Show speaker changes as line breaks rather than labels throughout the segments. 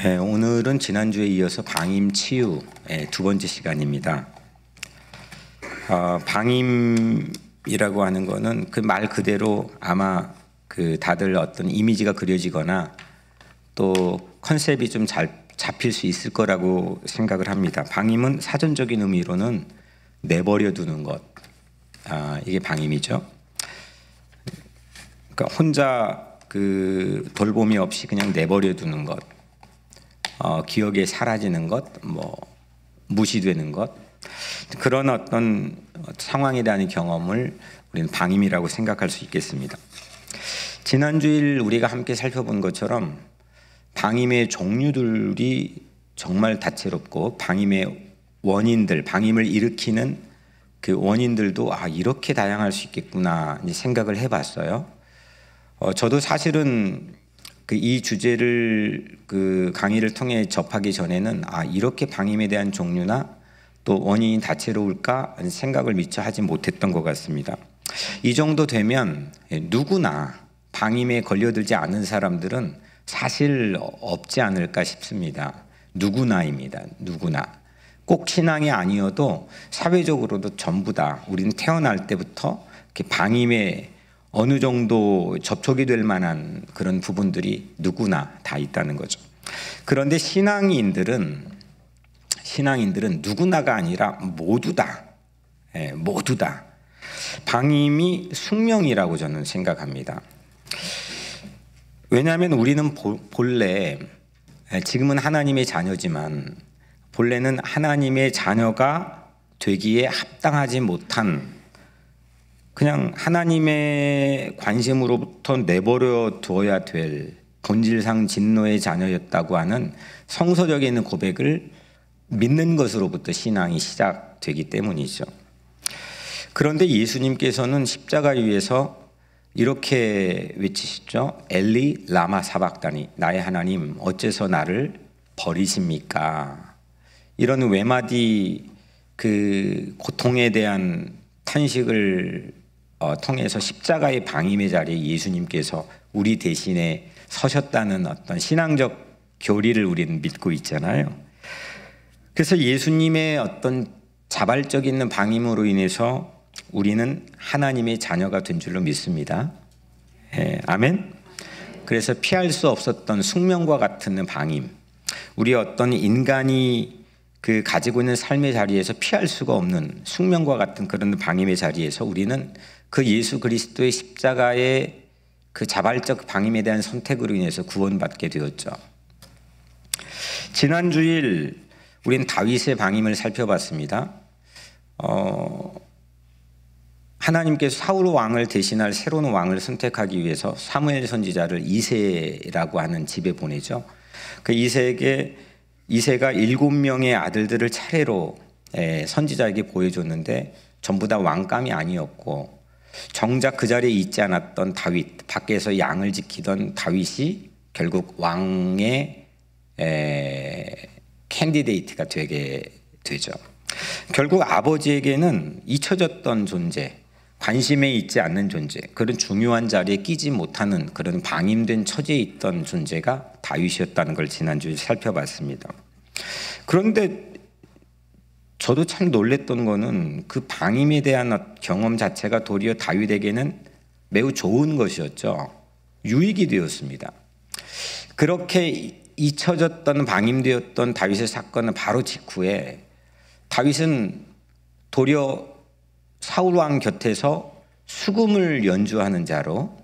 오늘은 지난주에 이어서 방임 치유의 두 번째 시간입니다. 방임이라고 하는 거는 그 말 그대로 아마 다들 어떤 이미지가 그려지거나 또 컨셉이 좀 잘 잡힐 수 있을 거라고 생각을 합니다. 방임은 사전적인 의미로는 내버려 두는 것, 이게 방임이죠. 그러니까 혼자 돌봄이 없이 그냥 내버려 두는 것, 기억에 사라지는 것, 무시되는 것, 그런 어떤 상황에 대한 경험을 우리는 방임이라고 생각할 수 있겠습니다. 지난주일 우리가 함께 살펴본 것처럼 방임의 종류들이 정말 다채롭고 방임의 원인들, 방임을 일으키는 그 원인들도 이렇게 다양할 수 있겠구나 생각을 해봤어요. 저도 사실은 이 주제를 강의를 통해 접하기 전에는 이렇게 방임에 대한 종류나 또 원인이 다채로울까 생각을 미처 하지 못했던 것 같습니다. 이 정도 되면 누구나 방임에 걸려들지 않은 사람들은 사실 없지 않을까 싶습니다. 누구나입니다. 누구나. 꼭 신앙이 아니어도 사회적으로도 전부 다 우리는 태어날 때부터 이렇게 방임에 어느 정도 접촉이 될 만한 그런 부분들이 누구나 다 있다는 거죠. 그런데 신앙인들은 누구나가 아니라 모두 다 방임이 숙명이라고 저는 생각합니다. 왜냐하면 우리는 본래 지금은 하나님의 자녀지만 본래는 하나님의 자녀가 되기에 합당하지 못한 그냥 하나님의 관심으로부터 내버려 두어야 될 본질상 진노의 자녀였다고 하는 성서적인 고백을 믿는 것으로부터 신앙이 시작되기 때문이죠. 그런데 예수님께서는 십자가 위에서 이렇게 외치시죠. 엘리 라마 사박다니, 나의 하나님 어째서 나를 버리십니까? 이런 외마디 고통에 대한 탄식을 통해서 십자가의 방임의 자리에 예수님께서 우리 대신에 서셨다는 어떤 신앙적 교리를 우리는 믿고 있잖아요. 그래서 예수님의 어떤 자발적인 방임으로 인해서 우리는 하나님의 자녀가 된 줄로 믿습니다. 아멘. 그래서 피할 수 없었던 숙명과 같은 방임, 우리 어떤 인간이 가지고 있는 삶의 자리에서 피할 수가 없는 숙명과 같은 그런 방임의 자리에서 우리는 예수 그리스도의 십자가의 자발적 방임에 대한 선택으로 인해서 구원받게 되었죠. 지난주일 우리는 다윗의 방임을 살펴봤습니다. 하나님께서 사울 왕을 대신할 새로운 왕을 선택하기 위해서 사무엘 선지자를 이새라고 하는 집에 보내죠. 이새가 7명의 아들들을 차례로 선지자에게 보여줬는데 전부 다 왕감이 아니었고, 정작 그 자리에 있지 않았던 다윗, 밖에서 양을 지키던 다윗이 결국 왕의 캔디데이트가 되게 되죠. 결국 아버지에게는 잊혀졌던 존재, 관심에 있지 않는 존재, 그런 중요한 자리에 끼지 못하는 그런 방임된 처지에 있던 존재가 다윗이었다는 걸 지난주에 살펴봤습니다. 그런데 저도 참 놀랬던 거는 그 방임에 대한 경험 자체가 도리어 다윗에게는 매우 좋은 것이었죠. 유익이 되었습니다. 그렇게 잊혀졌던 방임되었던 다윗의 사건은 바로 직후에 다윗은 도리어 사울 왕 곁에서 수금을 연주하는 자로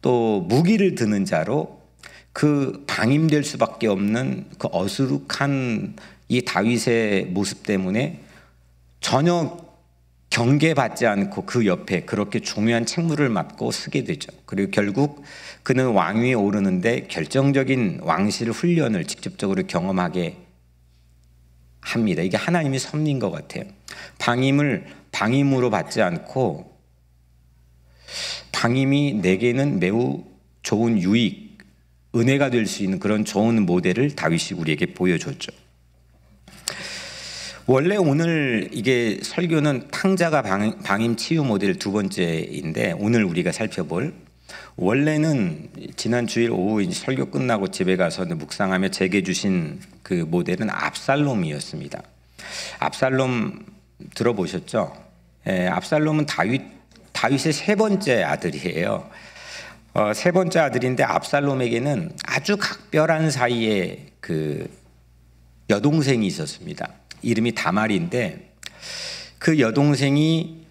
또 무기를 드는 자로 방임될 수밖에 없는 어수룩한 이 다윗의 모습 때문에 전혀 경계받지 않고 그 옆에 그렇게 중요한 책무를 맡고 서게 되죠. 그리고 결국 그는 왕위에 오르는데 결정적인 왕실 훈련을 직접적으로 경험하게 합니다. 이게 하나님의 섭리인 것 같아요. 방임을 방임으로 받지 않고 방임이 내게는 매우 좋은 유익, 은혜가 될 수 있는 그런 좋은 모델을 다윗이 우리에게 보여줬죠. 원래 오늘 이게 설교는 탕자가 방임 치유 모델 두 번째인데 오늘 우리가 살펴볼 원래는 지난 주일 오후 이제 설교 끝나고 집에 가서 묵상하며 제게 주신 그 모델은 압살롬이었습니다. 압살롬 들어보셨죠? 예, 압살롬은 다윗의 세 번째 아들이에요. 세 번째 아들인데 압살롬에게는 아주 각별한 사이에 그 여동생이 있었습니다. 이름이 다말인데 그 여동생이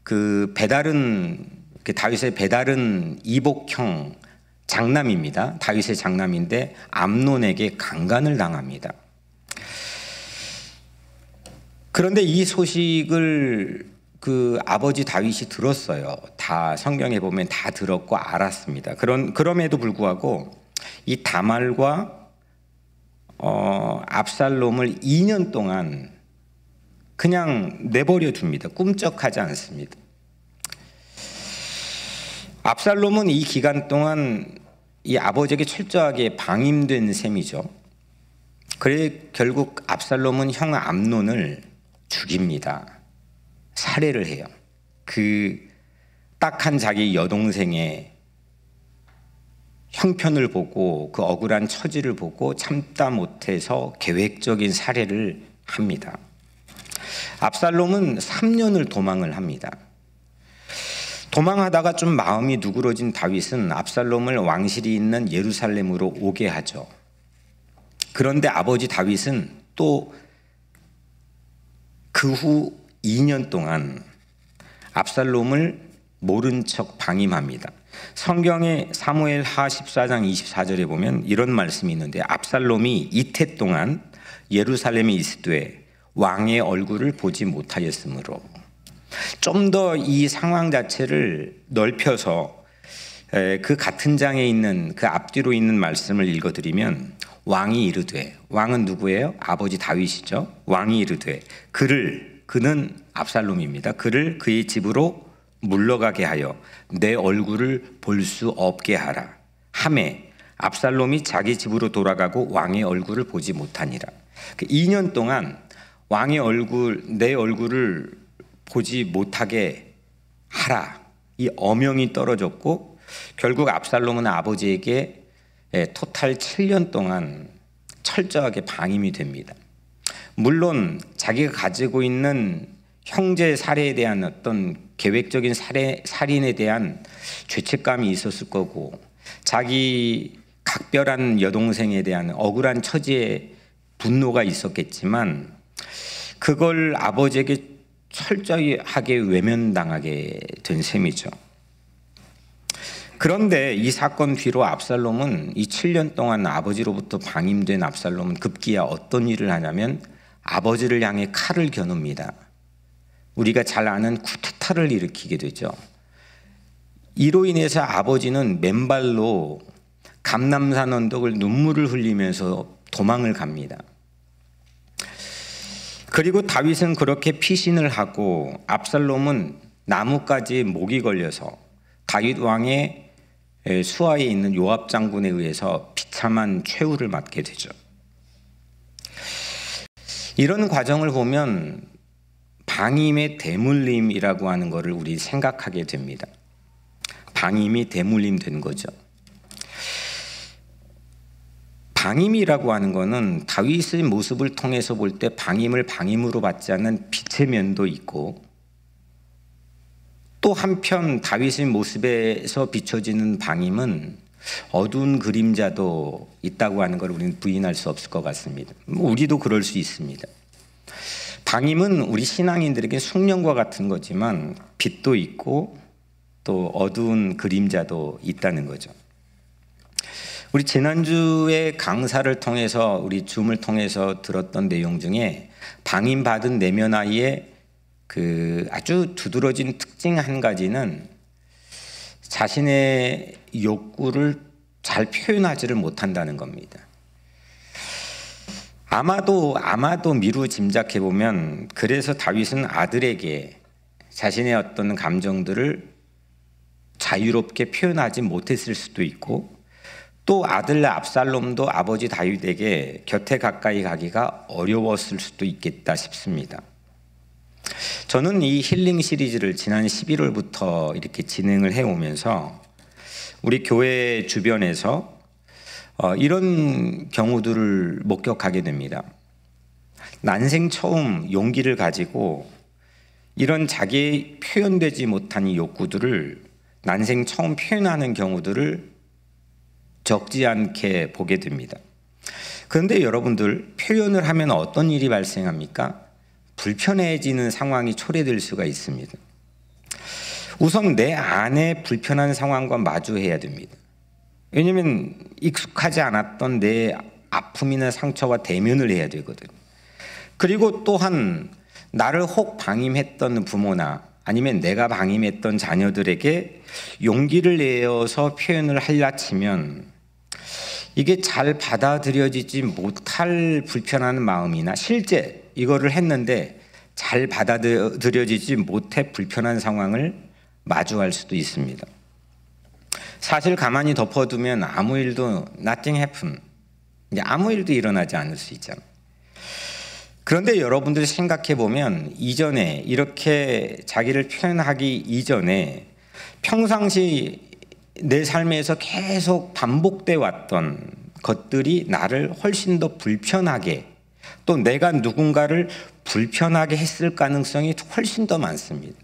그 다윗의 배다른 이복형 장남입니다. 다윗의 장남인데 암논에게 강간을 당합니다. 그런데 이 소식을 그 아버지 다윗이 들었어요. 다 성경에 보면 다 들었고 알았습니다. 그럼에도 불구하고 이 다말과 압살롬을 2년 동안 그냥 내버려 둡니다. 꿈쩍하지 않습니다. 압살롬은 이 기간 동안 이 아버지에게 철저하게 방임된 셈이죠. 그래 결국 압살롬은 형 암논을 죽입니다. 살해를 해요. 그 딱한 자기 여동생의 형편을 보고 그 억울한 처지를 보고 참다 못해서 계획적인 살해를 합니다. 압살롬은 3년을 도망을 합니다. 도망하다가 좀 마음이 누그러진 다윗은 압살롬을 왕실이 있는 예루살렘으로 오게 하죠. 그런데 아버지 다윗은 또 그 후 2년 동안 압살롬을 모른 척 방임합니다. 성경의 사무엘하 14장 24절에 보면 이런 말씀이 있는데 압살롬이 이태 동안 예루살렘에 있으되 왕의 얼굴을 보지 못하였으므로, 좀 더 이 상황 자체를 넓혀서 그 같은 장에 있는 그 앞뒤로 있는 말씀을 읽어드리면, 왕이 이르되, 왕은 누구예요? 아버지 다윗이죠. 왕이 이르되 그는 압살롬입니다. 그를 그의 집으로 물러가게 하여 내 얼굴을 볼 수 없게 하라 하매 압살롬이 자기 집으로 돌아가고 왕의 얼굴을 보지 못하니라. 2년 동안 내 얼굴을 보지 못하게 하라, 이 어명이 떨어졌고, 결국 압살롬은 아버지에게 토탈 7년 동안 철저하게 방임이 됩니다. 물론 자기가 가지고 있는 형제 살해에 대한 어떤 계획적인 살인에 대한 죄책감이 있었을 거고, 자기 각별한 여동생에 대한 억울한 처지에 분노가 있었겠지만, 그걸 아버지에게 철저하게 외면당하게 된 셈이죠. 그런데 이 사건 뒤로 압살롬은, 이 7년 동안 아버지로부터 방임된 압살롬은 급기야 어떤 일을 하냐면 아버지를 향해 칼을 겨눕니다. 우리가 잘 아는 쿠데타를 일으키게 되죠. 이로 인해서 아버지는 맨발로 감람산 언덕을 눈물을 흘리면서 도망을 갑니다. 그리고 다윗은 그렇게 피신을 하고 압살롬은 나무까지 목이 걸려서 다윗 왕의 수하에 있는 요압 장군에 의해서 비참한 최후를 맞게 되죠. 이런 과정을 보면 방임의 대물림이라고 하는 것을 우리 생각하게 됩니다. 방임이 대물림된 거죠. 방임이라고 하는 것은 다윗의 모습을 통해서 볼 때 방임을 방임으로 받지 않는 빛의 면도 있고, 또 한편 다윗의 모습에서 비춰지는 방임은 어두운 그림자도 있다고 하는 걸 우리는 부인할 수 없을 것 같습니다. 우리도 그럴 수 있습니다. 방임은 우리 신앙인들에게 숙련과 같은 거지만 빛도 있고 또 어두운 그림자도 있다는 거죠. 우리 지난주에 강사를 통해서, 우리 줌을 통해서 들었던 내용 중에 방임받은 내면 아이의 그 아주 두드러진 특징 한 가지는 자신의 욕구를 잘 표현하지를 못한다는 겁니다. 아마도 미루 짐작해 보면, 그래서 다윗은 아들에게 자신의 어떤 감정들을 자유롭게 표현하지 못했을 수도 있고, 또 아들 압살롬도 아버지 다윗에게 곁에 가까이 가기가 어려웠을 수도 있겠다 싶습니다. 저는 이 힐링 시리즈를 지난 11월부터 이렇게 진행을 해오면서 우리 교회 주변에서 이런 경우들을 목격하게 됩니다. 난생 처음 용기를 가지고 이런 자기 표현되지 못한 이 욕구들을 난생 처음 표현하는 경우들을 적지 않게 보게 됩니다. 그런데 여러분들, 표현을 하면 어떤 일이 발생합니까? 불편해지는 상황이 초래될 수가 있습니다. 우선 내 안에 불편한 상황과 마주해야 됩니다. 왜냐하면 익숙하지 않았던 내 아픔이나 상처와 대면을 해야 되거든요. 그리고 또한 나를 혹 방임했던 부모나 아니면 내가 방임했던 자녀들에게 용기를 내어서 표현을 하려 치면 이게 잘 받아들여지지 못할 불편한 마음이나 실제 이거를 했는데 잘 받아들여지지 못해 불편한 상황을 마주할 수도 있습니다. 사실 가만히 덮어두면 아무 일도 nothing happen, 아무 일도 일어나지 않을 수 있잖아요. 그런데 여러분들이 생각해 보면 이전에 이렇게 자기를 표현하기 이전에 평상시 내 삶에서 계속 반복돼 왔던 것들이 나를 훨씬 더 불편하게, 또 내가 누군가를 불편하게 했을 가능성이 훨씬 더 많습니다.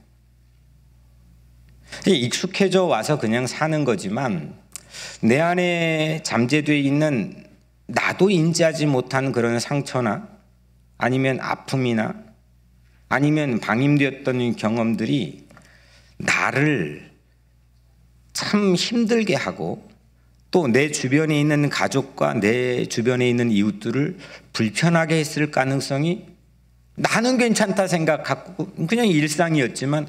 익숙해져 와서 그냥 사는 거지만 내 안에 잠재되어 있는 나도 인지하지 못한 그런 상처나 아니면 아픔이나 아니면 방임되었던 경험들이 나를 참 힘들게 하고 또 내 주변에 있는 가족과 내 주변에 있는 이웃들을 불편하게 했을 가능성이 나는 괜찮다 생각하고 그냥 일상이었지만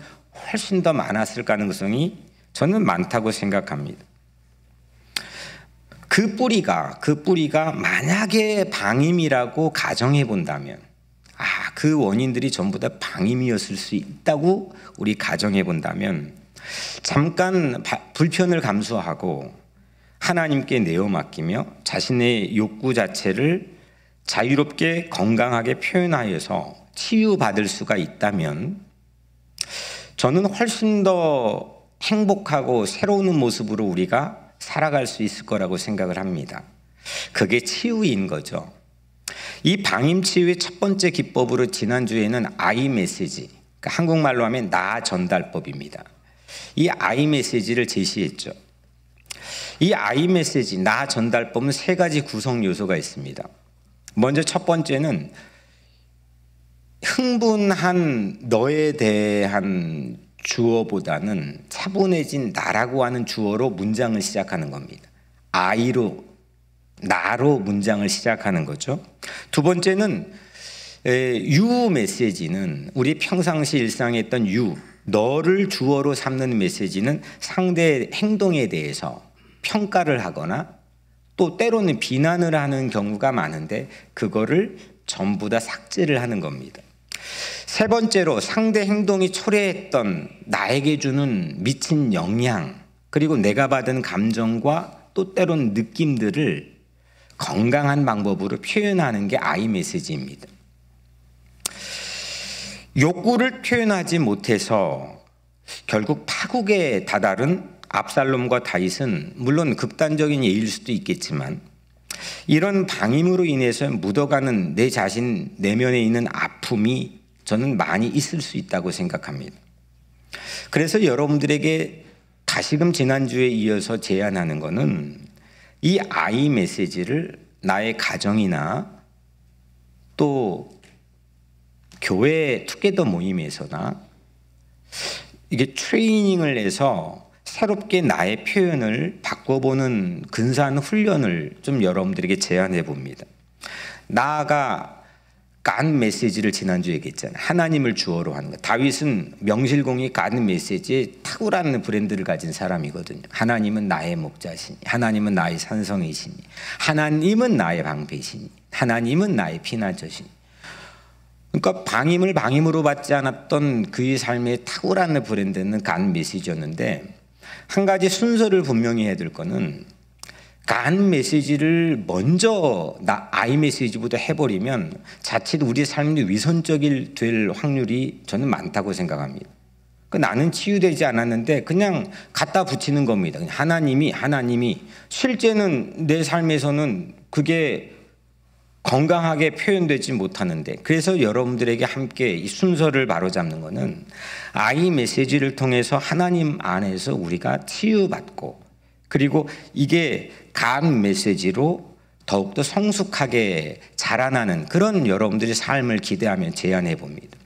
훨씬 더 많았을 가능성이 저는 많다고 생각합니다. 그 뿌리가 만약에 방임이라고 가정해 본다면, 그 원인들이 전부 다 방임이었을 수 있다고 우리 가정해 본다면 잠깐 불편을 감수하고 하나님께 내어 맡기며 자신의 욕구 자체를 자유롭게 건강하게 표현하여서 치유받을 수가 있다면 저는 훨씬 더 행복하고 새로운 모습으로 우리가 살아갈 수 있을 거라고 생각을 합니다. 그게 치유인 거죠. 이 방임 치유의 첫 번째 기법으로 지난주에는 I 메시지, 그러니까 한국말로 하면 나 전달법입니다. 이 I 메시지를 제시했죠. 이 I 메시지, 나 전달법은 세 가지 구성 요소가 있습니다. 먼저 첫 번째는 흥분한 너에 대한 주어보다는 차분해진 나라고 하는 주어로 문장을 시작하는 겁니다. I로, 나로 문장을 시작하는 거죠. 두 번째는 you 메시지는 우리 평상시 일상에 했던 you, 너를 주어로 삼는 메시지는 상대의 행동에 대해서 평가를 하거나 또 때로는 비난을 하는 경우가 많은데 그거를 전부 다 삭제를 하는 겁니다. 세 번째로 상대 행동이 초래했던 나에게 주는 미친 영향, 그리고 내가 받은 감정과 또 때로는 느낌들을 건강한 방법으로 표현하는 게 I 메시지입니다. 욕구를 표현하지 못해서 결국 파국에 다다른 압살롬과 다윗은 물론 극단적인 예일 수도 있겠지만 이런 방임으로 인해서 묻어가는 내 자신 내면에 있는 아픔이 저는 많이 있을 수 있다고 생각합니다. 그래서 여러분들에게 다시금 지난주에 이어서 제안하는 것은 이 I 메시지를 나의 가정이나 또 교회 투게더 모임에서나 이게 트레이닝을 해서 새롭게 나의 표현을 바꿔보는 근사한 훈련을 좀 여러분들에게 제안해 봅니다. 나아가 God 메시지를 지난주에 얘기했잖아요. 하나님을 주어로 하는 것. 다윗은 명실공히 God 메시지에 탁월한 브랜드를 가진 사람이거든요. 하나님은 나의 목자시니, 하나님은 나의 산성이시니, 하나님은 나의 방패시니, 하나님은 나의 피난처시니. 그러니까 방임을 방임으로 받지 않았던 그의 삶의 탁월한 브랜드는 God 메시지였는데 한 가지 순서를 분명히 해야 될 거는 God 메시지를 먼저 I 메시지부터 해버리면 자칫 우리 삶이 위선적일 될 확률이 저는 많다고 생각합니다. 나는 치유되지 않았는데 그냥 갖다 붙이는 겁니다. 하나님이 실제는 내 삶에서는 그게 건강하게 표현되지 못하는데, 그래서 여러분들에게 함께 이 순서를 바로잡는 것은 아이 메시지를 통해서 하나님 안에서 우리가 치유받고, 그리고 이게 간 메시지로 더욱더 성숙하게 자라나는 그런 여러분들의 삶을 기대하며 제안해 봅니다.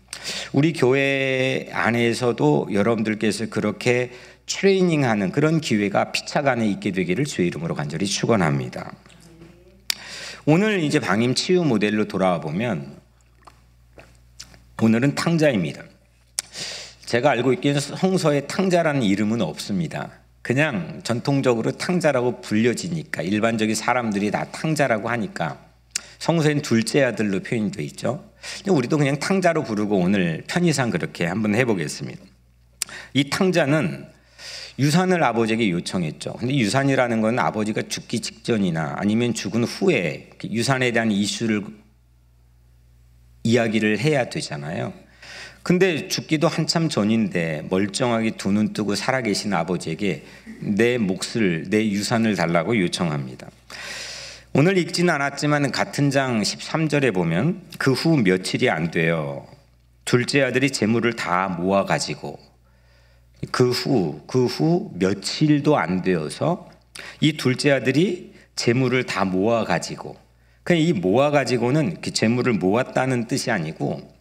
우리 교회 안에서도 여러분들께서 그렇게 트레이닝하는 그런 기회가 피차간에 있게 되기를 주의 이름으로 간절히 축원합니다. 오늘 이제 방임 치유 모델로 돌아와 보면 오늘은 탕자입니다. 제가 알고 있기에는 성서에 탕자라는 이름은 없습니다. 그냥 전통적으로 탕자라고 불려지니까, 일반적인 사람들이 다 탕자라고 하니까 성서엔 둘째 아들로 표현되어 있죠. 우리도 그냥 탕자로 부르고 오늘 편의상 그렇게 한번 해보겠습니다. 이 탕자는 유산을 아버지에게 요청했죠. 근데 유산이라는 건 아버지가 죽기 직전이나 아니면 죽은 후에 유산에 대한 이야기를 해야 되잖아요. 근데 죽기도 한참 전인데 멀쩡하게 두 눈 뜨고 살아계신 아버지에게 내 몫을, 내 유산을 달라고 요청합니다. 오늘 읽지는 않았지만 같은 장 13절에 보면 그 후 며칠이 안 돼요. 둘째 아들이 재물을 다 모아가지고, 그 후 며칠도 안 되어서 이 둘째 아들이 재물을 다 모아가지고, 그냥 이 모아가지고는 그 재물을 모았다는 뜻이 아니고,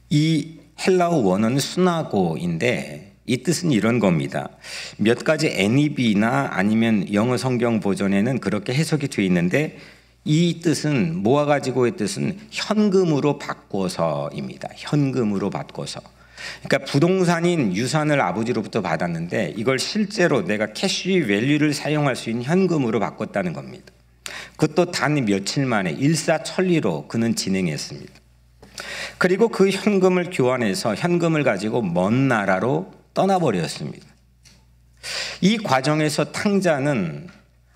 이 헬라어 원어는 수나고인데 이 뜻은 이런 겁니다. 몇 가지 NEV나 아니면 영어 성경 버전에는 그렇게 해석이 되어 있는데, 이 뜻은 모아가지고의 뜻은 현금으로 바꿔서입니다. 현금으로 바꿔서. 그러니까 부동산인 유산을 아버지로부터 받았는데 이걸 실제로 내가 캐시 밸류를 사용할 수 있는 현금으로 바꿨다는 겁니다. 그것도 단 며칠 만에 일사천리로 그는 진행했습니다. 그리고 그 현금을 교환해서 현금을 가지고 먼 나라로 떠나버렸습니다. 이 과정에서 탕자는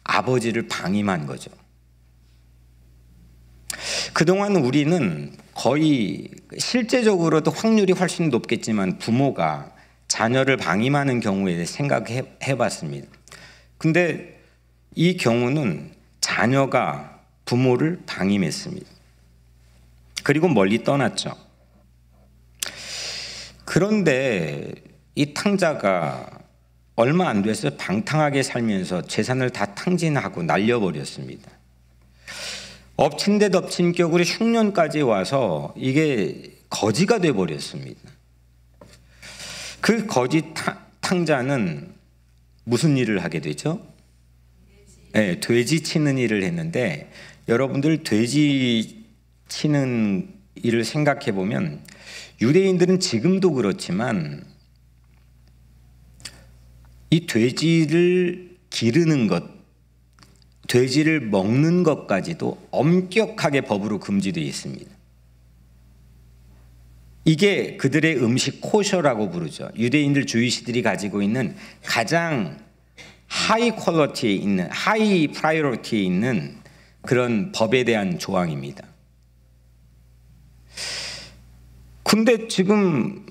아버지를 방임한 거죠. 그동안 우리는 거의 실제적으로도 확률이 훨씬 높겠지만 부모가 자녀를 방임하는 경우에 대해 생각해 봤습니다. 근데 이 경우는 자녀가 부모를 방임했습니다. 그리고 멀리 떠났죠. 그런데 이 탕자가 얼마 안 돼서 방탕하게 살면서 재산을 다 탕진하고 날려버렸습니다. 엎친 데 덮친 격으로 흉년까지 와서 이게 거지가 돼버렸습니다. 그 거지 탕자는 무슨 일을 하게 되죠? 네, 돼지 치는 일을 했는데, 여러분들 돼지 치는 일을 생각해 보면 유대인들은 지금도 그렇지만 이 돼지를 기르는 것, 돼지를 먹는 것까지도 엄격하게 법으로 금지되어 있습니다. 이게 그들의 음식 코셔라고 부르죠. 유대인들 주이시들이 가지고 있는 가장 하이 퀄리티에 있는, 하이 프라이어리티에 있는 그런 법에 대한 조항입니다. 근데 지금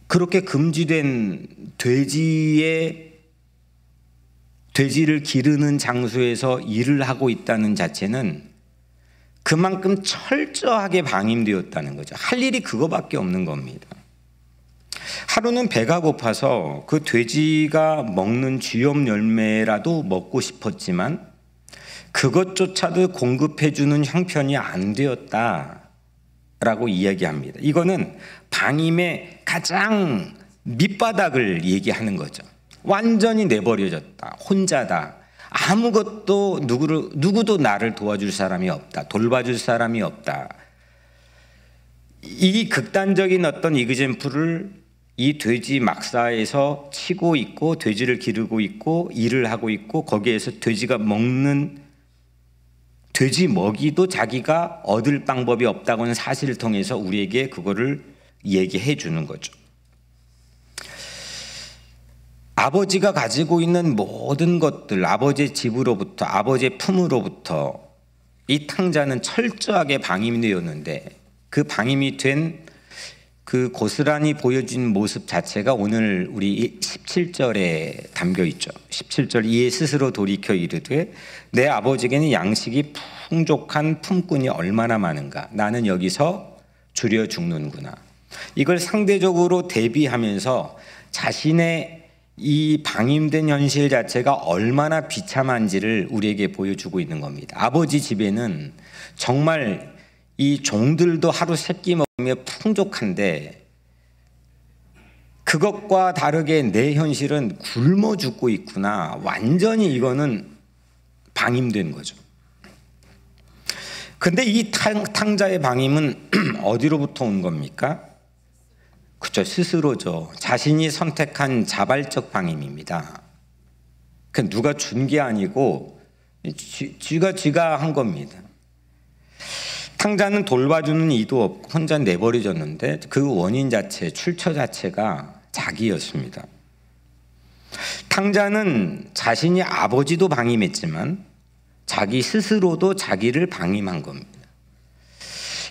그렇게 금지된 돼지를 기르는 장소에서 일을 하고 있다는 자체는 그만큼 철저하게 방임되었다는 거죠. 할 일이 그거밖에 없는 겁니다. 하루는 배가 고파서 그 돼지가 먹는 쥐염 열매라도 먹고 싶었지만 그것조차도 공급해주는 형편이 안 되었다라고 이야기합니다. 이거는 방임의 가장 밑바닥을 얘기하는 거죠. 완전히 내버려졌다. 혼자다. 아무것도 누구도 나를 도와줄 사람이 없다. 돌봐줄 사람이 없다. 이 극단적인 어떤 이그젬플을 이 돼지 막사에서 치고 있고, 돼지를 기르고 있고, 일을 하고 있고, 거기에서 돼지가 먹는 돼지 먹이도 자기가 얻을 방법이 없다고는 사실을 통해서 우리에게 그거를 얘기해 주는 거죠. 아버지가 가지고 있는 모든 것들, 아버지의 집으로부터, 아버지의 품으로부터 이 탕자는 철저하게 방임되었는데, 그 방임이 된 그 고스란히 보여준 모습 자체가 오늘 우리 17절에 담겨 있죠. 17절 이에 스스로 돌이켜 이르되 내 아버지에게는 양식이 풍족한 품꾼이 얼마나 많은가. 나는 여기서 줄여 죽는구나. 이걸 상대적으로 대비하면서 자신의 이 방임된 현실 자체가 얼마나 비참한지를 우리에게 보여주고 있는 겁니다. 아버지 집에는 정말 이 종들도 하루 세 끼 먹으며 풍족한데 그것과 다르게 내 현실은 굶어 죽고 있구나. 완전히 이거는 방임된 거죠. 근데 이 탕자의 방임은 어디로부터 온 겁니까? 그렇죠. 스스로죠. 자신이 선택한 자발적 방임입니다. 그 누가 준 게 아니고 쥐가 한 겁니다. 탕자는 돌봐주는 이도 없고 혼자 내버려졌는데 그 원인 자체, 출처 자체가 자기였습니다. 탕자는 자신이 아버지도 방임했지만 자기 스스로도 자기를 방임한 겁니다.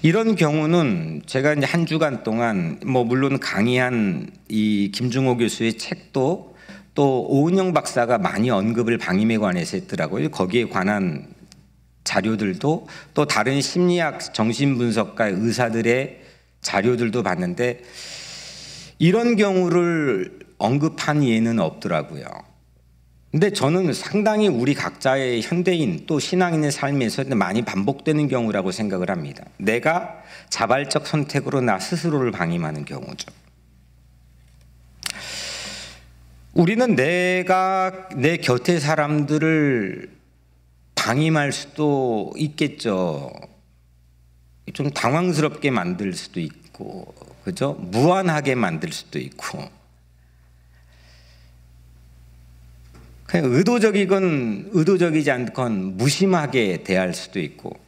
이런 경우는 제가 이제 한 주간 동안 물론 강의한 이 김중호 교수의 책도 또 오은영 박사가 많이 언급을 방임에 관해서 했더라고요. 거기에 관한 자료들도 또 다른 심리학 정신분석가 의사들의 자료들도 봤는데 이런 경우를 언급한 예는 없더라고요. 근데 저는 상당히 우리 각자의 현대인 또 신앙인의 삶에서 많이 반복되는 경우라고 생각을 합니다. 내가 자발적 선택으로 나 스스로를 방임하는 경우죠. 우리는 내가 내 곁의 사람들을 방임할 수도 있겠죠. 좀 당황스럽게 만들 수도 있고, 그죠? 무안하게 만들 수도 있고, 그냥 의도적이건 의도적이지 않건 무심하게 대할 수도 있고,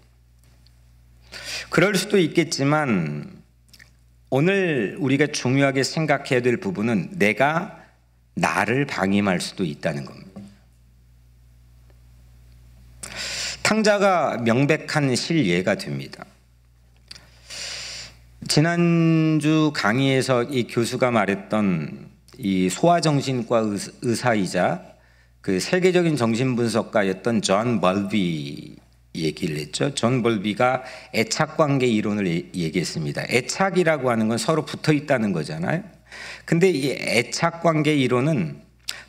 그럴 수도 있겠지만 오늘 우리가 중요하게 생각해야 될 부분은 내가 나를 방임할 수도 있다는 겁니다. 탕자가 명백한 실예가 됩니다. 지난주 강의에서 이 교수가 말했던 이 소아정신과 의사이자 그 세계적인 정신분석가였던 존 벌비 얘기를 했죠. 존 벌비가 애착관계 이론을 얘기했습니다. 애착이라고 하는 건 서로 붙어 있다는 거잖아요. 근데 이 애착관계 이론은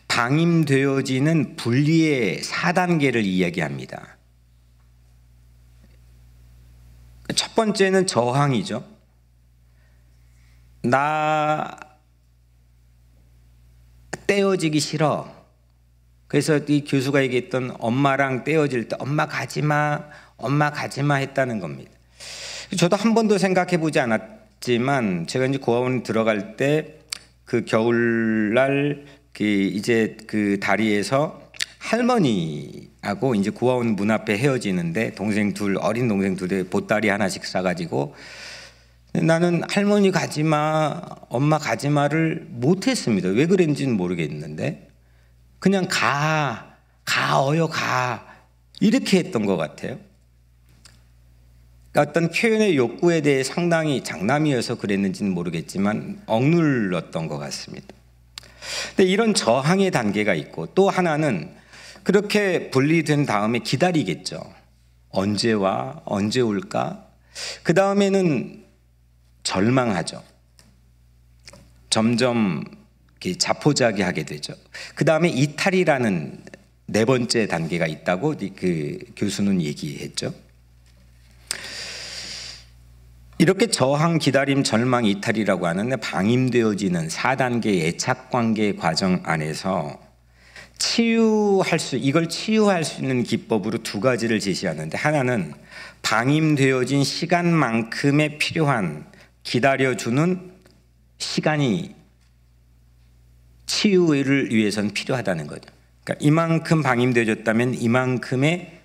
방임되어지는 분리의 4단계를 이야기합니다. 첫 번째는 저항이죠. 나 떼어지기 싫어. 그래서 이 교수가 얘기했던 엄마랑 떼어질 때 엄마 가지마, 엄마 가지마 했다는 겁니다. 저도 한 번도 생각해 보지 않았지만 제가 이제 고아원 들어갈 때 그 겨울날 이제 그 다리에서 할머니하고 이제 고아원 문 앞에 헤어지는데 어린 동생 둘에 보따리 하나씩 싸가지고 나는 할머니 가지마, 엄마 가지마를 못했습니다. 왜 그랬는지는 모르겠는데 그냥 가 이렇게 했던 것 같아요. 그러니까 어떤 표현의 욕구에 대해 상당히 장남이어서 그랬는지는 모르겠지만 억눌렀던 것 같습니다. 근데 이런 저항의 단계가 있고 또 하나는 그렇게 분리된 다음에 기다리겠죠. 언제 와? 언제 올까? 그 다음에는 절망하죠. 점점 자포자기하게 되죠. 그 다음에 이탈이라는 네 번째 단계가 있다고 그 교수는 얘기했죠. 이렇게 저항, 기다림, 절망, 이탈이라고 하는 방임되어지는 4단계의 애착관계 과정 안에서 이걸 치유할 수 있는 기법으로 두 가지를 제시하는데 하나는 방임되어진 시간만큼의 필요한 기다려주는 시간이 치유를 위해서는 필요하다는 거죠. 그러니까 이만큼 방임되어졌다면 이만큼의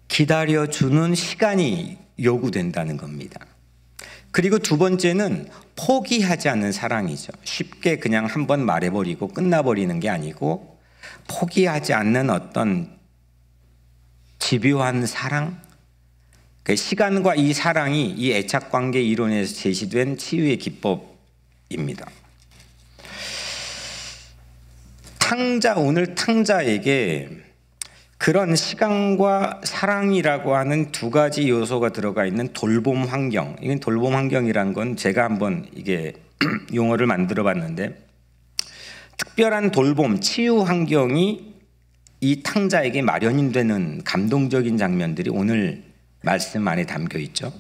기다려주는 시간이 요구된다는 겁니다. 그리고 두 번째는 포기하지 않는 사랑이죠. 쉽게 그냥 한번 말해버리고 끝나버리는 게 아니고 포기하지 않는 어떤 집요한 사랑, 그 시간과 이 사랑이 이 애착관계 이론에서 제시된 치유의 기법입니다. 오늘 탕자에게 그런 시간과 사랑이라고 하는 두 가지 요소가 들어가 있는 돌봄 환경. 이건 돌봄 환경이란 건 제가 한번 이게 용어를 만들어 봤는데, 특별한 돌봄, 치유 환경이 이 탕자에게 마련이 되는 감동적인 장면들이 오늘 말씀 안에 담겨 있죠.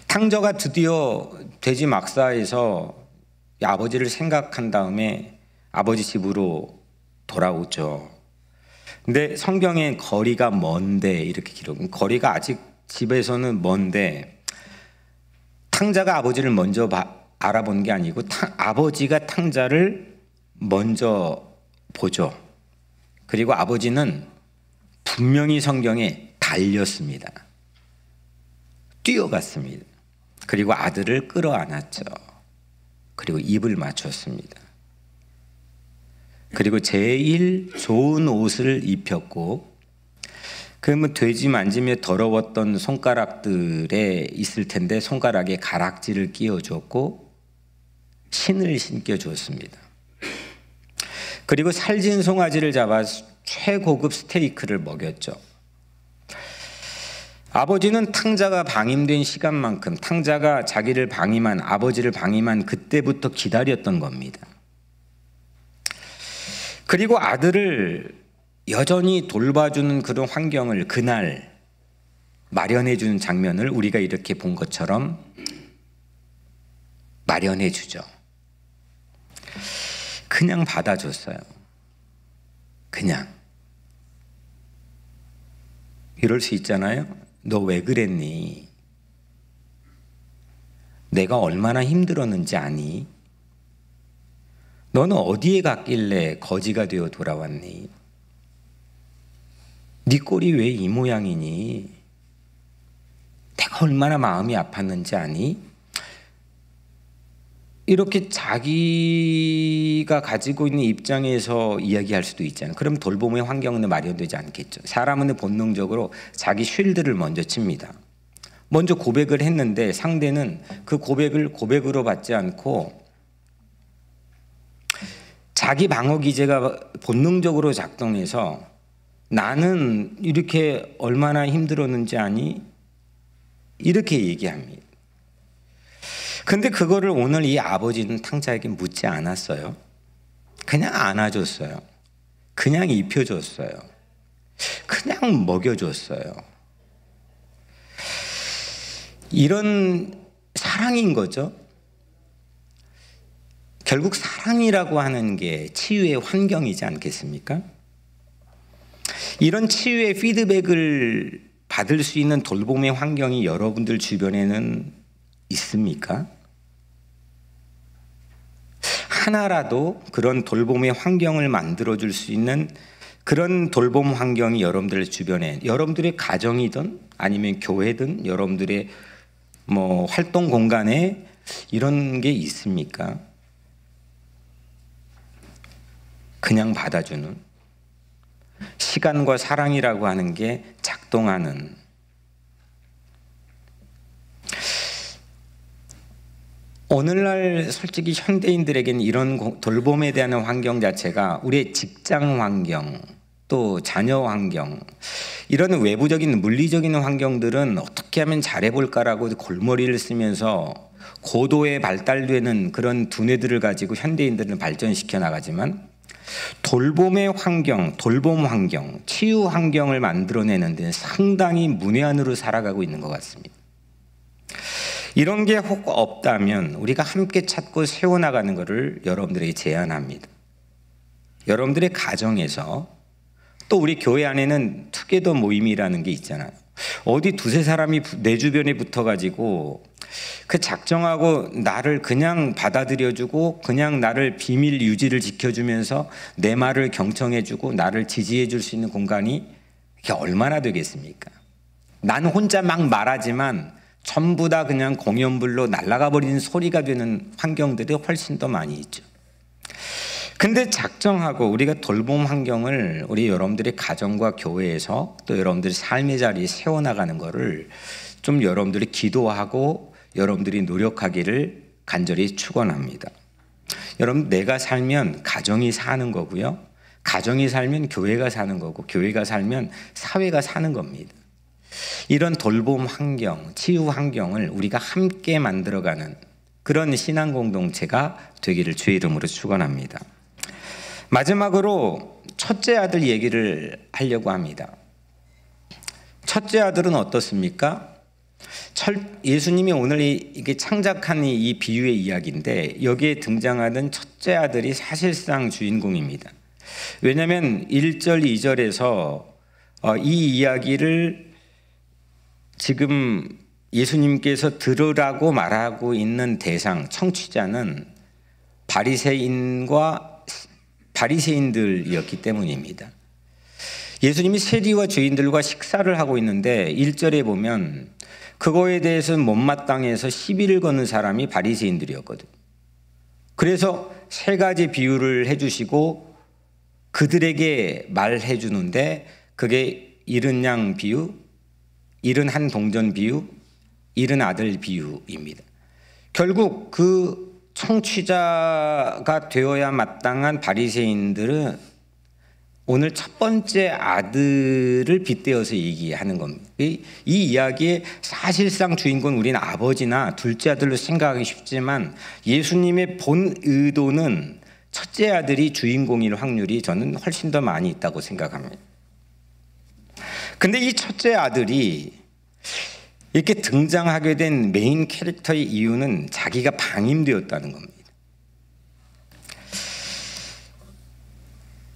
탕자가 드디어 돼지 막사에서 아버지를 생각한 다음에 아버지 집으로 돌아오죠. 근데 성경에 거리가 먼데 이렇게 기록은, 거리가 아직 집에서는 먼데 탕자가 아버지를 먼저 알아본 게 아니고 아버지가 탕자를 먼저 보죠. 그리고 아버지는 분명히 성경에 달렸습니다. 뛰어갔습니다. 그리고 아들을 끌어안았죠. 그리고 입을 맞췄습니다. 그리고 제일 좋은 옷을 입혔고, 그러면 돼지 만지며 더러웠던 손가락들에 있을 텐데 손가락에 가락지를 끼워줬고 신을 신겨줬습니다. 그리고 살진 송아지를 잡아 최고급 스테이크를 먹였죠. 아버지는 탕자가 방임된 시간만큼, 탕자가 자기를 방임한, 아버지를 방임한 그때부터 기다렸던 겁니다. 그리고 아들을 여전히 돌봐주는 그런 환경을 그날 마련해주는 장면을 우리가 이렇게 본 것처럼 마련해주죠. 그냥 받아줬어요. 그냥. 이럴 수 있잖아요. 너 왜 그랬니? 내가 얼마나 힘들었는지 아니? 너는 어디에 갔길래 거지가 되어 돌아왔니? 네 꼴이 왜 이 모양이니? 내가 얼마나 마음이 아팠는지 아니? 이렇게 자기가 가지고 있는 입장에서 이야기할 수도 있잖아요. 그럼 돌봄의 환경은 마련되지 않겠죠. 사람은 본능적으로 자기 쉴드를 먼저 칩니다. 먼저 고백을 했는데 상대는 그 고백을 고백으로 받지 않고 자기 방어 기제가 본능적으로 작동해서 나는 이렇게 얼마나 힘들었는지 아니? 이렇게 얘기합니다. 근데 그거를 오늘 이 아버지는 탕자에게 묻지 않았어요. 그냥 안아줬어요. 그냥 입혀줬어요. 그냥 먹여줬어요. 이런 사랑인 거죠. 결국 사랑이라고 하는 게 치유의 환경이지 않겠습니까? 이런 치유의 피드백을 받을 수 있는 돌봄의 환경이 여러분들 주변에는 있습니까? 하나라도 그런 돌봄의 환경을 만들어줄 수 있는 그런 돌봄 환경이 여러분들 주변에, 여러분들의 가정이든 아니면 교회든 여러분들의 활동 공간에 이런 게 있습니까? 그냥 받아주는, 시간과 사랑이라고 하는 게 작동하는. 오늘날 솔직히 현대인들에게는 이런 돌봄에 대한 환경 자체가 우리의 직장 환경, 또 자녀 환경, 이런 외부적인 물리적인 환경들은 어떻게 하면 잘해볼까라고 골머리를 쓰면서 고도에 발달되는 그런 두뇌들을 가지고 현대인들은 발전시켜 나가지만, 돌봄의 환경, 돌봄 환경, 치유 환경을 만들어내는 데는 상당히 문외한으로 살아가고 있는 것 같습니다. 이런 게 혹 없다면 우리가 함께 찾고 세워나가는 것을 여러분들에게 제안합니다. 여러분들의 가정에서, 또 우리 교회 안에는 투게더 모임이라는 게 있잖아요. 어디 두세 사람이 내 주변에 붙어가지고 그 작정하고 나를 그냥 받아들여주고 그냥 나를 비밀 유지를 지켜주면서 내 말을 경청해주고 나를 지지해줄 수 있는 공간이 그게 얼마나 되겠습니까? 난 혼자 막 말하지만 전부 다 그냥 공연불로 날아가 버리는 소리가 되는 환경들이 훨씬 더 많이 있죠. 근데 작정하고 우리가 돌봄 환경을 우리 여러분들의 가정과 교회에서 또 여러분들의 삶의 자리에 세워나가는 거를 좀 여러분들이 기도하고 여러분들이 노력하기를 간절히 축원합니다. 여러분, 내가 살면 가정이 사는 거고요. 가정이 살면 교회가 사는 거고 교회가 살면 사회가 사는 겁니다. 이런 돌봄 환경, 치유 환경을 우리가 함께 만들어가는 그런 신앙 공동체가 되기를 주의 이름으로 축원합니다. 마지막으로 첫째 아들 얘기를 하려고 합니다. 첫째 아들은 어떻습니까? 예수님이 오늘 이게 창작한 이 비유의 이야기인데 여기에 등장하는 첫째 아들이 사실상 주인공입니다. 왜냐하면 1절, 2절에서 이 이야기를 지금 예수님께서 들으라고 말하고 있는 대상, 청취자는 바리새인들이었기 때문입니다. 예수님이 세리와 죄인들과 식사를 하고 있는데 1절에 보면 그거에 대해서 못마땅해서 시비를 거는 사람이 바리새인들이었거든요. 그래서 세 가지 비유를 해주시고 그들에게 말해 주는데 그게 잃은 양 비유, 잃은 한 동전 비유, 잃은 아들 비유입니다. 결국 그 청취자가 되어야 마땅한 바리새인들은 오늘 첫 번째 아들을 빗대어서 얘기하는 겁니다. 이 이야기의 사실상 주인공은 우리는 아버지나 둘째 아들로 생각하기 쉽지만 예수님의 본 의도는 첫째 아들이 주인공일 확률이 저는 훨씬 더 많이 있다고 생각합니다. 근데 이 첫째 아들이 이렇게 등장하게 된 메인 캐릭터의 이유는 자기가 방임되었다는 겁니다.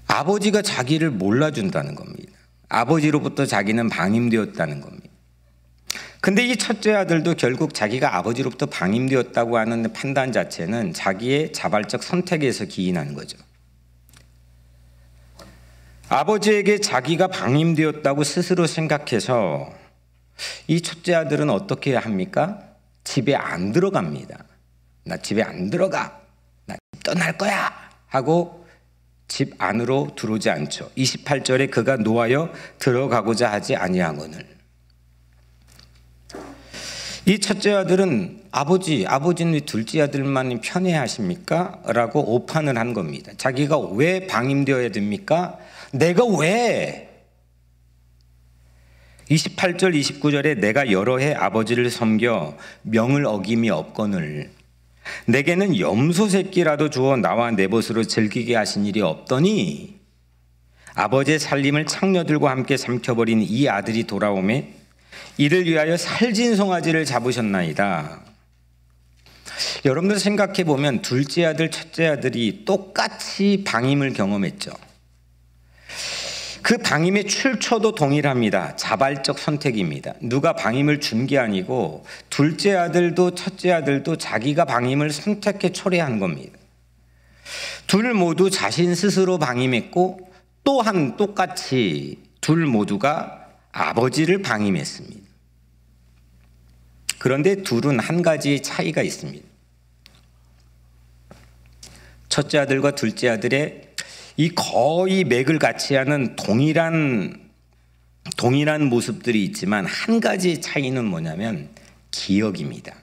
아버지가 자기를 몰라준다는 겁니다. 아버지로부터 자기는 방임되었다는 겁니다. 근데 이 첫째 아들도 결국 자기가 아버지로부터 방임되었다고 하는 판단 자체는 자기의 자발적 선택에서 기인하는 거죠. 아버지에게 자기가 방임되었다고 스스로 생각해서 이 첫째 아들은 어떻게 합니까? 집에 안 들어갑니다. 나 집에 안 들어가. 나 집 떠날 거야. 하고 집 안으로 들어오지 않죠. 28절에 그가 노하여 들어가고자 하지 아니하거늘. 이 첫째 아들은 아버지는 둘째 아들만 편애하십니까? 라고 오판을 한 겁니다. 자기가 왜 방임되어야 됩니까? 내가 왜? 28절 29절에 내가 여러 해 아버지를 섬겨 명을 어김이 없거늘 내게는 염소 새끼라도 주어 나와 내 벗으로 즐기게 하신 일이 없더니 아버지의 살림을 창녀들과 함께 삼켜버린 이 아들이 돌아오매 이를 위하여 살진 송아지를 잡으셨나이다. 여러분들 생각해 보면 둘째 아들, 첫째 아들이 똑같이 방임을 경험했죠. 그 방임의 출처도 동일합니다. 자발적 선택입니다. 누가 방임을 준 게 아니고 둘째 아들도 첫째 아들도 자기가 방임을 선택해 초래한 겁니다. 둘 모두 자신 스스로 방임했고 또한 똑같이 둘 모두가 아버지를 방임했습니다. 그런데 둘은 한 가지 차이가 있습니다. 첫째 아들과 둘째 아들의 이 거의 맥을 같이 하는 동일한 모습들이 있지만 한 가지 차이는 뭐냐면 기억입니다.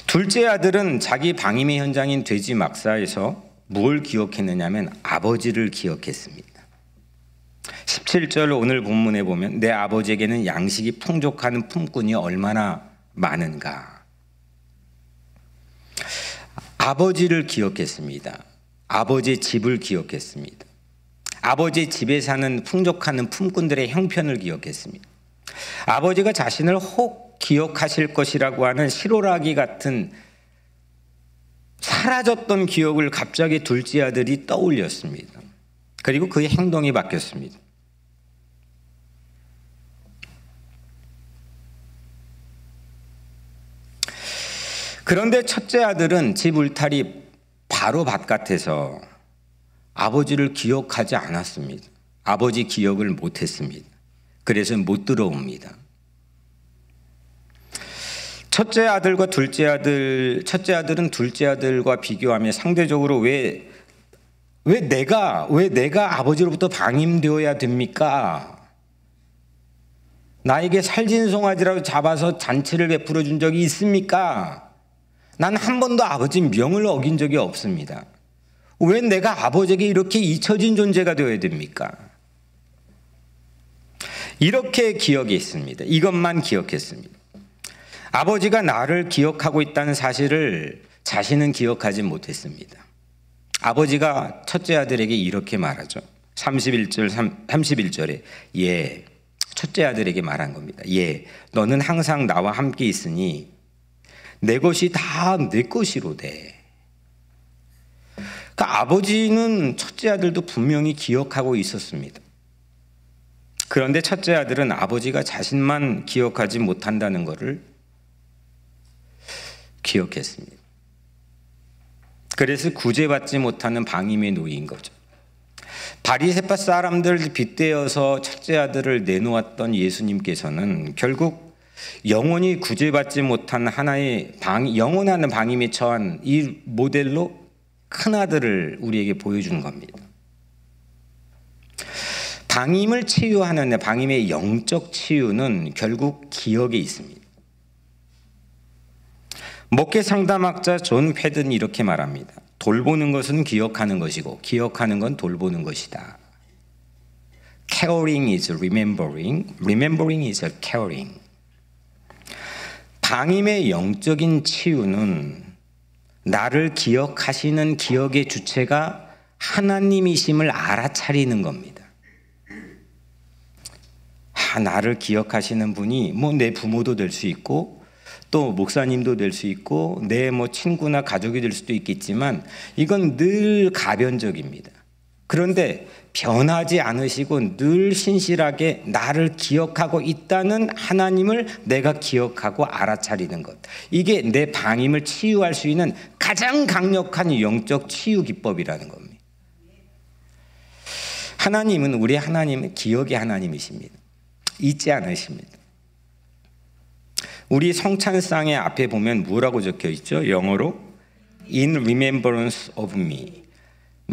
둘째 아들은 자기 방임의 현장인 돼지 막사에서 뭘 기억했느냐면 아버지를 기억했습니다. 17절 오늘 본문에 보면 내 아버지에게는 양식이 풍족한 품꾼이 얼마나 많은가. 아버지를 기억했습니다. 아버지의 집을 기억했습니다. 아버지의 집에 사는 풍족한 품꾼들의 형편을 기억했습니다. 아버지가 자신을 혹 기억하실 것이라고 하는 실오라기 같은 사라졌던 기억을 갑자기 둘째 아들이 떠올렸습니다. 그리고 그의 행동이 바뀌었습니다. 그런데 첫째 아들은 집 울타리 바로 바깥에서 아버지를 기억하지 않았습니다. 아버지 기억을 못했습니다. 그래서 못 들어옵니다. 첫째 아들과 둘째 아들, 첫째 아들은 둘째 아들과 비교하며 상대적으로 왜 내가 아버지로부터 방임되어야 됩니까? 나에게 살진 송아지라도 잡아서 잔치를 베풀어 준 적이 있습니까? 난 한 번도 아버지 명을 어긴 적이 없습니다. 왜 내가 아버지에게 이렇게 잊혀진 존재가 되어야 됩니까? 이렇게 기억했습니다. 이것만 기억했습니다. 아버지가 나를 기억하고 있다는 사실을 자신은 기억하지 못했습니다. 아버지가 첫째 아들에게 이렇게 말하죠. 31절에 첫째 아들에게 말한 겁니다. 너는 항상 나와 함께 있으니 내 것이 다 내 것이로되. 그러니까 아버지는 첫째 아들도 분명히 기억하고 있었습니다. 그런데 첫째 아들은 아버지가 자신만 기억하지 못한다는 것을 기억했습니다. 그래서 구제받지 못하는 방임에 놓인 거죠. 바리새파 사람들 빗대어서 첫째 아들을 내놓았던 예수님께서는 결국 영원히 구제받지 못한 하나의 영원한 방임에 처한 이 모델로 큰 아들을 우리에게 보여준 겁니다. 방임을 치유하는 방임의 영적 치유는 결국 기억에 있습니다. 목회 상담학자 존 회든 이렇게 말합니다. 돌보는 것은 기억하는 것이고 기억하는 건 돌보는 것이다. Caring is remembering, remembering is caring. 방임의 영적인 치유는 나를 기억하시는 기억의 주체가 하나님이심을 알아차리는 겁니다. 나를 기억하시는 분이 내 부모도 될 수 있고 또 목사님도 될 수 있고 내 친구나 가족이 될 수도 있겠지만 이건 늘 가변적입니다. 그런데 변하지 않으시고 늘 신실하게 나를 기억하고 있다는 하나님을 내가 기억하고 알아차리는 것. 이게 내 방임을 치유할 수 있는 가장 강력한 영적 치유 기법이라는 겁니다. 우리 하나님은 기억의 하나님이십니다. 잊지 않으십니다. 우리 성찬상의 앞에 보면 뭐라고 적혀 있죠? 영어로 In remembrance of me.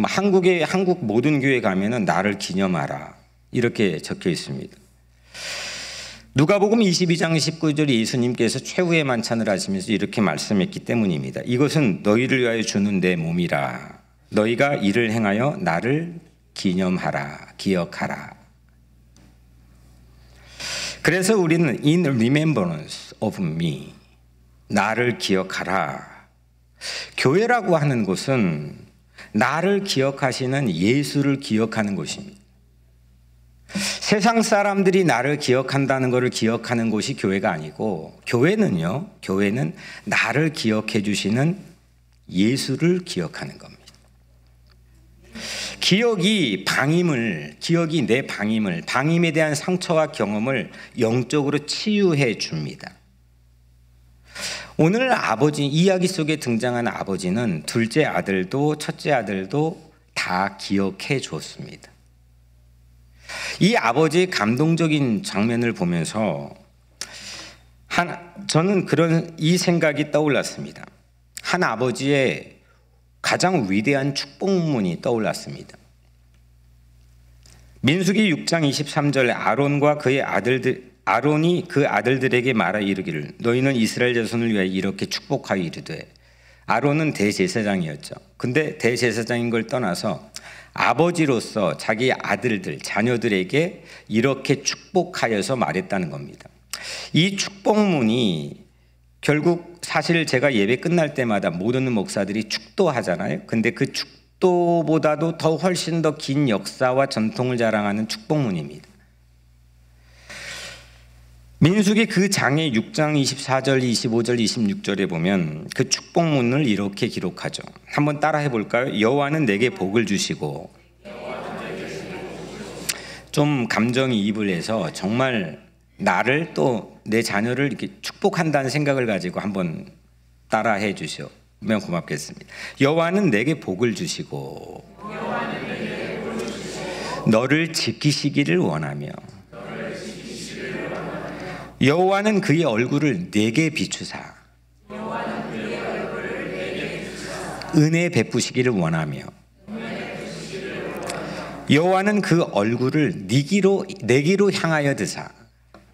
한국 모든 교회 가면은 나를 기념하라 이렇게 적혀 있습니다. 누가복음 22장 19절 예수님께서 최후의 만찬을 하시면서 이렇게 말씀했기 때문입니다. 이것은 너희를 위하여 주는 내 몸이라. 너희가 이를 행하여 나를 기념하라, 기억하라. 그래서 우리는 in remembrance of me, 나를 기억하라. 교회라고 하는 곳은 나를 기억하시는 예수를 기억하는 곳입니다. 세상 사람들이 나를 기억한다는 것을 기억하는 곳이 교회가 아니고 교회는 나를 기억해 주시는 예수를 기억하는 겁니다. 기억이 내 방임에 대한 상처와 경험을 영적으로 치유해 줍니다. 오늘 이야기 속에 등장한 아버지는 둘째 아들도 첫째 아들도 다 기억해 줬습니다. 이 아버지의 감동적인 장면을 보면서 저는 이 생각이 떠올랐습니다. 한 아버지의 가장 위대한 축복문이 떠올랐습니다. 민수기 6장 23절에 아론이 그 아들들에게 말하 이르기를 너희는 이스라엘 자손을 위하여 이렇게 축복하여 이르되. 아론은 대제사장이었죠. 근데 대제사장인 걸 떠나서 아버지로서 자기 자녀들에게 이렇게 축복하여서 말했다는 겁니다. 이 축복문이 결국 사실 제가 예배 끝날 때마다 모든 목사들이 축도하잖아요. 근데 그 축도보다도 훨씬 더 긴 역사와 전통을 자랑하는 축복문입니다. 민수기 그 장의 6장 24절, 25절, 26절에 보면 그 축복문을 이렇게 기록하죠. 한번 따라해 볼까요? 여호와는 내게 복을 주시고. 좀 감정이입을 해서 정말 나를 또 내 자녀를 이렇게 축복한다는 생각을 가지고 한번 따라해 주시면 고맙겠습니다. 여호와는 내게 복을 주시고 너를 지키시기를 원하며 여호와는 그의 얼굴을 내게 비추사 은혜 베푸시기를 원하며 여호와는 그 얼굴을 내게로 향하여 드사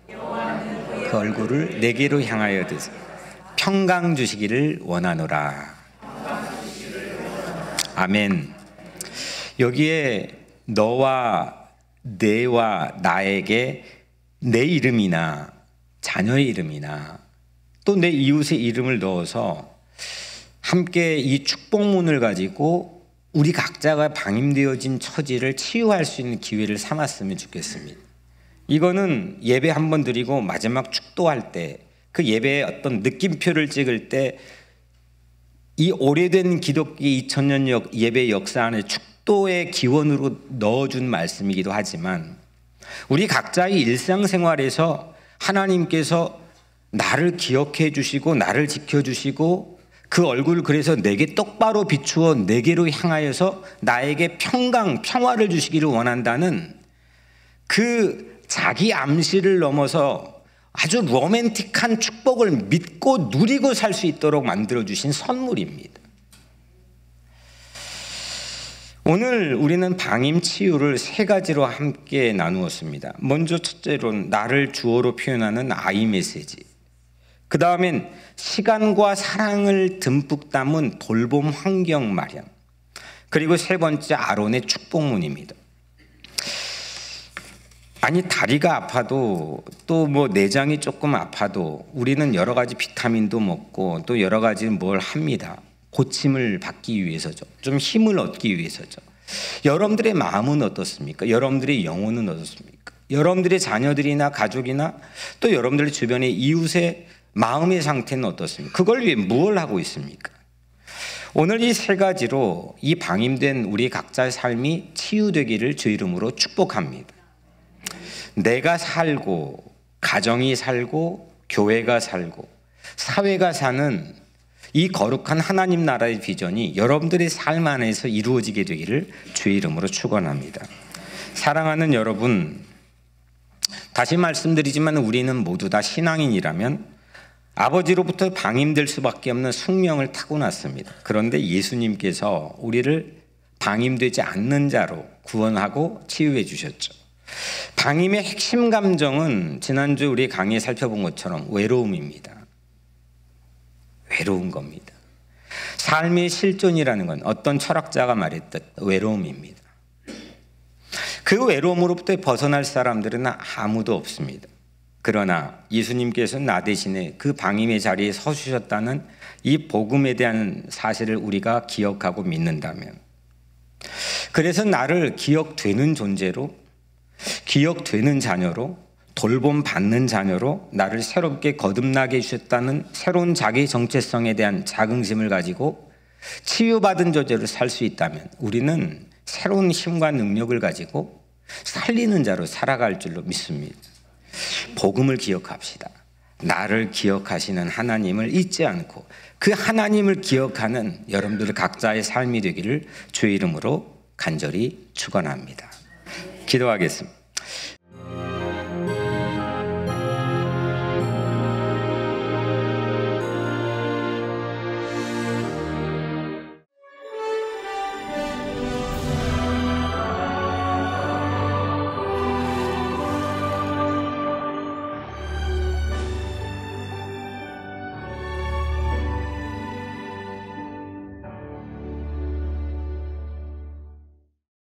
그 얼굴을 내게로 향하여 드사 평강 주시기를 원하노라. 아멘. 여기에 너와 내와 나에게 내 이름이나 자녀의 이름이나 또 내 이웃의 이름을 넣어서 함께 이 축복문을 가지고 우리 각자가 방임되어진 처지를 치유할 수 있는 기회를 삼았으면 좋겠습니다. 이거는 예배 한번 드리고 마지막 축도할 때 그 예배의 어떤 느낌표를 찍을 때 이 오래된 기독교 2000년 예배 역사 안에 축도의 기원으로 넣어준 말씀이기도 하지만 우리 각자의 일상생활에서 하나님께서 나를 기억해 주시고 나를 지켜주시고 그 얼굴을 그래서 내게 똑바로 비추어 내게로 향하여서 나에게 평화를 주시기를 원한다는 그 자기 암시를 넘어서 아주 로맨틱한 축복을 믿고 누리고 살 수 있도록 만들어주신 선물입니다. 오늘 우리는 방임 치유를 세 가지로 함께 나누었습니다. 먼저 첫째로는 나를 주어로 표현하는 I 메시지, 그 다음엔 시간과 사랑을 듬뿍 담은 돌봄 환경 마련, 그리고 세 번째 아론의 축복문입니다. 아니 다리가 아파도 또 뭐 내장이 조금 아파도 우리는 여러 가지 비타민도 먹고 또 여러 가지 뭘 합니다. 고침을 받기 위해서죠. 좀 힘을 얻기 위해서죠. 여러분들의 마음은 어떻습니까? 여러분들의 영혼은 어떻습니까? 여러분들의 자녀들이나 가족이나 또 여러분들 주변의 이웃의 마음의 상태는 어떻습니까? 그걸 위해 무엇을 하고 있습니까? 오늘 이 세 가지로 이 방임된 우리 각자의 삶이 치유되기를 주 이름으로 축복합니다. 내가 살고 가정이 살고 교회가 살고 사회가 사는 이 거룩한 하나님 나라의 비전이 여러분들의 삶 안에서 이루어지게 되기를 주의 이름으로 축원합니다. 사랑하는 여러분, 다시 말씀드리지만 우리는 모두 다 신앙인이라면 아버지로부터 방임될 수밖에 없는 숙명을 타고났습니다. 그런데 예수님께서 우리를 방임되지 않는 자로 구원하고 치유해 주셨죠. 방임의 핵심 감정은 지난주 우리 강의에 살펴본 것처럼 외로움입니다. 외로운 겁니다. 삶의 실존이라는 건 어떤 철학자가 말했듯 외로움입니다. 그 외로움으로부터 벗어날 사람들은 아무도 없습니다. 그러나 예수님께서는 나 대신에 그 방임의 자리에 서주셨다는 이 복음에 대한 사실을 우리가 기억하고 믿는다면, 그래서 나를 기억되는 존재로, 기억되는 자녀로, 돌봄받는 자녀로 나를 새롭게 거듭나게 해주셨다는 새로운 자기 정체성에 대한 자긍심을 가지고 치유받은 존재로 살 수 있다면 우리는 새로운 힘과 능력을 가지고 살리는 자로 살아갈 줄로 믿습니다. 복음을 기억합시다. 나를 기억하시는 하나님을 잊지 않고 그 하나님을 기억하는 여러분들 각자의 삶이 되기를 주의 이름으로 간절히 축원합니다. 기도하겠습니다.